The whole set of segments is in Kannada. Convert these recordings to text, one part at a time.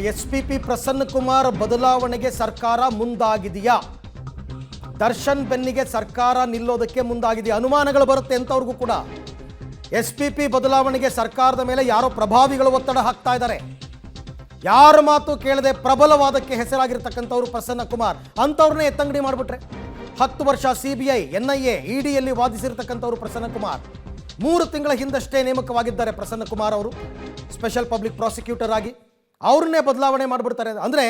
ಎಸ್ಪಿಪಿ ಪ್ರಸನ್ನ ಕುಮಾರ್ ಬದಲಾವಣೆಗೆ ಸರ್ಕಾರ ಮುಂದಾಗಿದೆಯಾ? ದರ್ಶನ್ ಬೆನ್ನಿಗೆ ಸರ್ಕಾರ ನಿಲ್ಲೋದಕ್ಕೆ ಮುಂದಾಗಿದೆಯಾ? ಅನುಮಾನಗಳು ಬರುತ್ತೆ ಅಂತವ್ರಿಗೂ ಕೂಡ. ಎಸ್ಪಿಪಿ ಬದಲಾವಣೆಗೆ ಸರ್ಕಾರದ ಮೇಲೆ ಯಾರೋ ಪ್ರಭಾವಿಗಳು ಒತ್ತಡ ಹಾಕ್ತಾ ಇದ್ದಾರೆ. ಯಾರ ಮಾತು ಕೇಳದೆ ಪ್ರಬಲವಾದಕ್ಕೆ ಹೆಸರಾಗಿರ್ತಕ್ಕಂಥವ್ರು ಪ್ರಸನ್ನ ಕುಮಾರ್ ಅಂಥವ್ರನ್ನೇ ಎತ್ತಂಗಡಿ ಮಾಡಿಬಿಟ್ರೆ. 10 ವರ್ಷ CBI, NIA, EDಯಲ್ಲಿ ವಾದಿಸಿರ್ತಕ್ಕಂಥವ್ರು ಪ್ರಸನ್ನ ಕುಮಾರ್. 3 ತಿಂಗಳ ಹಿಂದಷ್ಟೇ ನೇಮಕವಾಗಿದ್ದಾರೆ ಪ್ರಸನ್ನ ಕುಮಾರ್ ಅವರು ಸ್ಪೆಷಲ್ ಪಬ್ಲಿಕ್ ಪ್ರಾಸಿಕ್ಯೂಟರ್ ಆಗಿ. ಅವ್ರನ್ನೇ ಬದಲಾವಣೆ ಮಾಡಿಬಿಡ್ತಾರೆ. ಅಂದರೆ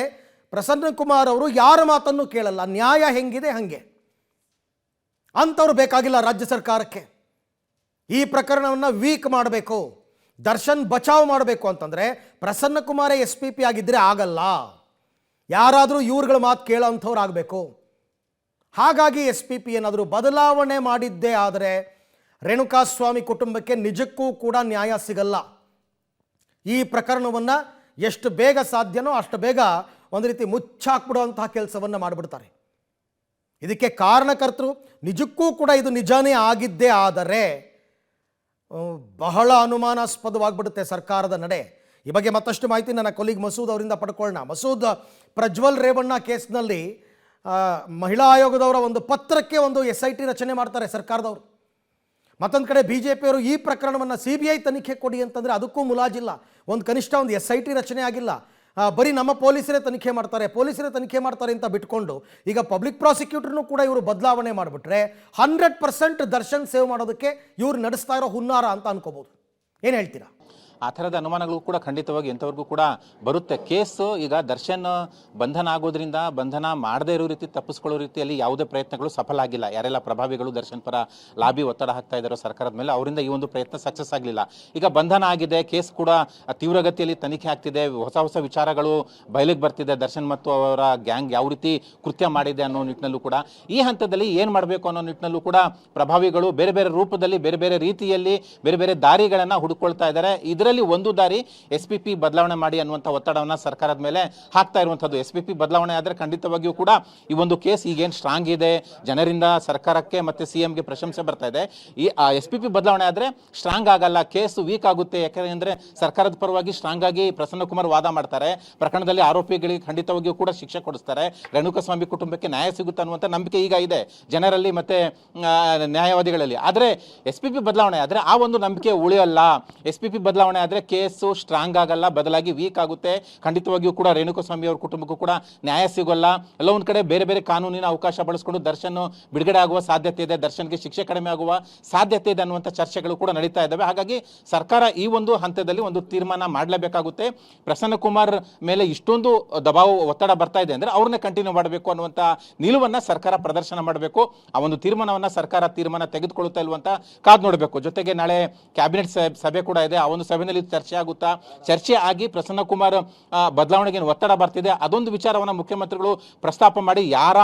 ಪ್ರಸನ್ನ ಕುಮಾರ್ ಅವರು ಯಾರ ಮಾತನ್ನು ಕೇಳಲ್ಲ, ನ್ಯಾಯ ಹೆಂಗಿದೆ ಹಂಗೆ. ಅಂಥವ್ರು ಬೇಕಾಗಿಲ್ಲ ರಾಜ್ಯ ಸರ್ಕಾರಕ್ಕೆ. ಈ ಪ್ರಕರಣವನ್ನು ವೀಕ್ ಮಾಡಬೇಕು, ದರ್ಶನ್ ಬಚಾವ್ ಮಾಡಬೇಕು ಅಂತಂದರೆ ಪ್ರಸನ್ನ ಕುಮಾರೇ SPP ಆಗಿದ್ದರೆ ಆಗಲ್ಲ. ಯಾರಾದರೂ ಇವ್ರುಗಳ ಮಾತು ಕೇಳೋ ಅಂಥವ್ರು ಆಗಬೇಕು. ಹಾಗಾಗಿ SPP ಏನಾದರೂ ಬದಲಾವಣೆ ಮಾಡಿದ್ದೇ ಆದರೆ ರೇಣುಕಾಸ್ವಾಮಿ ಕುಟುಂಬಕ್ಕೆ ನಿಜಕ್ಕೂ ಕೂಡ ನ್ಯಾಯ ಸಿಗಲ್ಲ. ಈ ಪ್ರಕರಣವನ್ನು ಎಷ್ಟು ಬೇಗ ಸಾಧ್ಯನೋ ಅಷ್ಟು ಬೇಗ ಒಂದು ರೀತಿ ಮುಚ್ಚಾಕ್ಬಿಡುವಂತಹ ಕೆಲಸವನ್ನು ಮಾಡಿಬಿಡ್ತಾರೆ. ಇದಕ್ಕೆ ಕಾರಣಕರ್ತರು ನಿಜಕ್ಕೂ ಕೂಡ ಇದು ನಿಜಾನೇ ಆಗಿದ್ದೇ ಆದರೆ ಬಹಳ ಅನುಮಾನಾಸ್ಪದವಾಗಿಬಿಡುತ್ತೆ ಸರ್ಕಾರದ ನಡೆ. ಈ ಬಗ್ಗೆ ಮತ್ತಷ್ಟು ಮಾಹಿತಿ ನನ್ನ ಕೊಲೀಗ್ ಮಸೂದ್ ಅವರಿಂದ ಪಡ್ಕೊಳ್ಳೋಣ. ಮಸೂದ್, ಪ್ರಜ್ವಲ್ ರೇವಣ್ಣ ಕೇಸ್ನಲ್ಲಿ ಮಹಿಳಾ ಆಯೋಗದವರ ಒಂದು ಪತ್ರಕ್ಕೆ ಒಂದು SIT ರಚನೆ ಮಾಡ್ತಾರೆ ಸರ್ಕಾರದವರು. ಮತ್ತೊಂದು ಕಡೆ BJಪಿಯವರು ಈ ಪ್ರಕರಣವನ್ನು CBI ತನಿಖೆ ಕೊಡಿ ಅಂತಂದರೆ ಅದಕ್ಕೂ ಮುಲಾಜಿಲ್ಲ. ಒಂದು ಕನಿಷ್ಠ ಒಂದು SIT ರಚನೆ ಆಗಿಲ್ಲ. ಬರೀ ನಮ್ಮ ಪೊಲೀಸರೇ ತನಿಖೆ ಮಾಡ್ತಾರೆ ಅಂತ ಬಿಟ್ಕೊಂಡು ಈಗ ಪಬ್ಲಿಕ್ ಪ್ರಾಸಿಕ್ಯೂಟರ್ನು ಕೂಡ ಇವರು ಬದಲಾವಣೆ ಮಾಡಿಬಿಟ್ರೆ 100% ದರ್ಶನ್ ಸೇವ್ ಮಾಡೋದಕ್ಕೆ ಇವ್ರು ನಡೆಸ್ತಾ ಇರೋ ಹುನ್ನಾರ ಅಂತ ಅನ್ಕೋಬಹುದು. ಏನು ಹೇಳ್ತೀರಾ? ಆ ಥರದ ಅನುಮಾನಗಳು ಕೂಡ ಖಂಡಿತವಾಗಿ ಎಂಥವ್ರಿಗೂ ಕೂಡ ಬರುತ್ತೆ. ಕೇಸು ಈಗ ದರ್ಶನ್ ಬಂಧನ ಆಗೋದ್ರಿಂದ ಬಂಧನ ಮಾಡದೇ ಇರೋ ರೀತಿ ತಪ್ಪಿಸ್ಕೊಳ್ಳೋ ರೀತಿಯಲ್ಲಿ ಯಾವುದೇ ಪ್ರಯತ್ನಗಳು ಸಫಲ ಆಗಿಲ್ಲ. ಯಾರೆಲ್ಲ ಪ್ರಭಾವಿಗಳು ದರ್ಶನ್ ಪರ ಲಾಬಿ ಒತ್ತಡ ಹಾಕ್ತಾ ಇದ್ದಾರೋ ಸರ್ಕಾರದ ಮೇಲೆ, ಅವರಿಂದ ಈ ಒಂದು ಪ್ರಯತ್ನ ಸಕ್ಸಸ್ ಆಗಲಿಲ್ಲ. ಈಗ ಬಂಧನ ಆಗಿದೆ, ಕೇಸ್ ಕೂಡ ತೀವ್ರಗತಿಯಲ್ಲಿ ತನಿಖೆ ಆಗ್ತಿದೆ, ಹೊಸ ವಿಚಾರಗಳು ಬಯಲಿಗೆ ಬರ್ತಿದೆ. ದರ್ಶನ್ ಮತ್ತು ಅವರ ಗ್ಯಾಂಗ್ ಯಾವ ರೀತಿ ಕೃತ್ಯ ಮಾಡಿದೆ ಅನ್ನೋ ನಿಟ್ಟಿನಲ್ಲೂ ಕೂಡ ಈ ಹಂತದಲ್ಲಿ ಏನು ಮಾಡಬೇಕು ಅನ್ನೋ ನಿಟ್ಟಿನಲ್ಲೂ ಕೂಡ ಪ್ರಭಾವಿಗಳು ಬೇರೆ ಬೇರೆ ರೂಪದಲ್ಲಿ ಬೇರೆ ಬೇರೆ ರೀತಿಯಲ್ಲಿ ಬೇರೆ ಬೇರೆ ದಾರಿಗಳನ್ನು ಹುಡುಕೊಳ್ತಾ ಇದ್ದಾರೆ. ಇದರಲ್ಲಿ ಒಂದು ದಾರಿ SPP ಬದಲಾವಣೆ ಮಾಡಿ ಅನ್ನುವಂಥ ಒತ್ತಡವನ್ನು ಸರ್ಕಾರದ ಮೇಲೆ ಹಾಕ್ತಾ ಇರುವಂಥದ್ದು. SPP ಬದಲಾವಣೆ ಆದರೆ ಖಂಡಿತವಾಗಿಯೂ ಕೂಡ ಈ ಒಂದು ಕೇಸ್ ಈಗೇನು ಸ್ಟ್ರಾಂಗ್ ಇದೆ, ಜನರಿಂದ ಸರ್ಕಾರಕ್ಕೆ ಮತ್ತು CMಗೆ ಪ್ರಶಂಸೆ ಬರ್ತಾ ಇದೆ. ಈ SPP ಬದಲಾವಣೆ ಆದರೆ ಸ್ಟ್ರಾಂಗ್ ಆಗಲ್ಲ, ಕೇಸು ವೀಕ್ ಆಗುತ್ತೆ. ಯಾಕೆಂದರೆ ಸರ್ಕಾರದ ಪರವಾಗಿ ಸ್ಟ್ರಾಂಗ್ ಆಗಿ ಪ್ರಸನ್ನ ಕುಮಾರ್ ವಾದ ಮಾಡ್ತಾರೆ. ಪ್ರಕರಣದಲ್ಲಿ ಆರೋಪಿಗಳಿಗೆ ಖಂಡಿತವಾಗಿಯೂ ಕೂಡ ಶಿಕ್ಷೆ ಕೊಡಿಸ್ತಾರೆ. ರೇಣುಕಾಸ್ವಾಮಿ ಕುಟುಂಬಕ್ಕೆ ನ್ಯಾಯ ಸಿಗುತ್ತೆ ಅನ್ನುವಂಥ ನಂಬಿಕೆ ಈಗ ಇದೆ ಜನರಲ್ಲಿ ಮತ್ತು ನ್ಯಾಯವಾದಿಗಳಲ್ಲಿ. ಆದರೆ SPP ಬದಲಾವಣೆ ಆದರೆ ಆ ಒಂದು ನಂಬಿಕೆ ಉಳಿಯಲ್ಲ. SPP ಬದಲಾವಣೆ ಆದರೆ ಕೇಸು ಸ್ಟ್ರಾಂಗ್ ಆಗಲ್ಲ, ಬದಲಾಗಿ ವೀಕ್ ಆಗುತ್ತೆ. ಖಂಡಿತವಾಗಿಯೂ ಕೂಡ ರೇಣುಕಾಸ್ವಾಮಿ ಅವ್ರ ಕುಟುಂಬಕ್ಕೂ ಕೂಡ ನ್ಯಾಯ ಸಿಗೋಲ್ಲ. ಎಲ್ಲ ಒಂದು ಕಡೆ ಬೇರೆ ಬೇರೆ ಕಾನೂನಿನ ಅವಕಾಶ ಬಳಸ್ಕೊಂಡು ದರ್ಶನ್ ಬಿಡುಗಡೆ ಆಗುವ ಸಾಧ್ಯತೆ ಇದೆ, ದರ್ಶನ್ಗೆ ಶಿಕ್ಷೆ ಕಡಿಮೆ ಆಗುವ ಸಾಧ್ಯತೆ ಇದೆ ಅನ್ನುವಂಥ ಚರ್ಚೆಗಳು ಕೂಡ ನಡೀತಾ ಇದ್ದಾವೆ. ಹಾಗಾಗಿ ಸರ್ಕಾರ ಈ ಒಂದು ಹಂತದಲ್ಲಿ ಒಂದು ತೀರ್ಮಾನ ಮಾಡಲೇಬೇಕಾಗುತ್ತೆ. ಪ್ರಸನ್ನ ಕುಮಾರ್ ಮೇಲೆ ಇಷ್ಟೊಂದು ದಬಾವು ಒತ್ತಡ ಬರ್ತಾ ಇದೆ ಅಂದರೆ ಅವ್ರನ್ನೇ ಕಂಟಿನ್ಯೂ ಮಾಡಬೇಕು ಅನ್ನುವಂಥ ನಿಲುವನ್ನು ಸರ್ಕಾರ ಪ್ರದರ್ಶನ ಮಾಡಬೇಕು. ಆ ಒಂದು ತೀರ್ಮಾನವನ್ನು ಸರ್ಕಾರ ತೆಗೆದುಕೊಳ್ಳುತ್ತಾ ಇಲ್ವಂತ ಕಾದು ನೋಡಬೇಕು. ಜೊತೆಗೆ ನಾಳೆ ಕ್ಯಾಬಿನೆಟ್ ಸಭೆ ಕೂಡ ಇದೆ. ಆ ಒಂದು ಸಭೆಯಲ್ಲಿ ಚರ್ಚೆ ಆಗುತ್ತಾ, ಚರ್ಚೆ ಆಗಿ ಪ್ರಸನ್ನ ಕುಮಾರ್ ಬದಲಾವಣೆಗೆ ಒತ್ತಡ ಬರ್ತಿದೆ ಅದೊಂದು ವಿಚಾರವನ್ನು ಮುಖ್ಯಮಂತ್ರಿಗಳು ಪ್ರಸ್ತಾಪ ಮಾಡಿ, ಯಾರ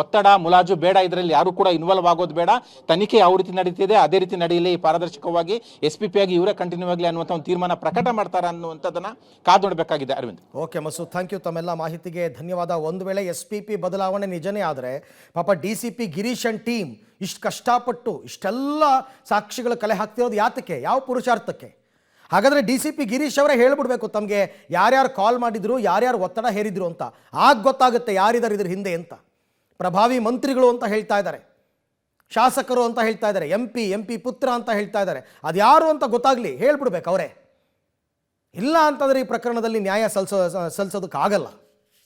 ಒತ್ತಡ ಮುಲಾಜು ಬೇಡ, ಇದರಲ್ಲಿ ಯಾರು ಕೂಡ ಇನ್ವಾಲ್ವ್ ಆಗೋದು ಬೇಡ, ತನಿಖೆ ಯಾವ ರೀತಿ ನಡೀತಿದೆ ಅದೇ ರೀತಿ ನಡೆಯಲಿ, ಪಾರದರ್ಶಕವಾಗಿ SPP ಆಗಿ ಇವರೇ ಕಂಟಿನ್ಯೂ ಆಗಲಿ ಅನ್ನುವಂಥ ಒಂದು ತೀರ್ಮಾನ ಪ್ರಕಟ ಮಾಡ್ತಾರೆ ಅನ್ನುವಂಥದ್ದನ್ನ ಕಾದು ನೋಡಬೇಕಾಗಿದೆ. Arvind. Okay Masood, thank you. ತಮ್ಮೆಲ್ಲ ಮಾಹಿತಿಗೆ ಧನ್ಯವಾದ. ಒಂದು ವೇಳೆ SPP ಬದಲಾವಣೆ ನಿಜನೇ ಆದರೆ ಪಾಪ DCP ಗಿರೀಶ್ ಅಂಡ್ ಟೀಮ್ ಇಷ್ಟು ಕಷ್ಟಪಟ್ಟು ಇಷ್ಟೆಲ್ಲ ಸಾಕ್ಷಿಗಳು ಕಲೆ ಹಾಕ್ತಿರೋದು ಯಾತಕ್ಕೆ, ಯಾವ ಪುರುಷಾರ್ಥಕ್ಕೆ? ಹಾಗಾದರೆ DCP ಗಿರೀಶ್ ಅವರೇ ಹೇಳ್ಬಿಡ್ಬೇಕು ತಮಗೆ ಯಾರ್ಯಾರು ಕಾಲ್ ಮಾಡಿದ್ರು, ಯಾರ್ಯಾರು ಒತ್ತಡ ಹೇರಿದ್ರು ಅಂತ. ಆಗ ಗೊತ್ತಾಗುತ್ತೆ ಯಾರಿದ್ದಾರೆ ಇದ್ರ ಹಿಂದೆ ಅಂತ. ಪ್ರಭಾವಿ ಮಂತ್ರಿಗಳು ಅಂತ ಹೇಳ್ತಾ ಇದ್ದಾರೆ, ಶಾಸಕರು ಅಂತ ಹೇಳ್ತಾ ಇದ್ದಾರೆ, MP ಪುತ್ರ ಅಂತ ಹೇಳ್ತಾ ಇದ್ದಾರೆ. ಅದು ಯಾರು ಅಂತ ಗೊತ್ತಾಗಲಿ, ಹೇಳ್ಬಿಡ್ಬೇಕು ಅವರೇ. ಇಲ್ಲ ಅಂತಂದರೆ ಈ ಪ್ರಕರಣದಲ್ಲಿ ನ್ಯಾಯ ಸಲ್ಲಿಸೋದಕ್ಕಾಗಲ್ಲ.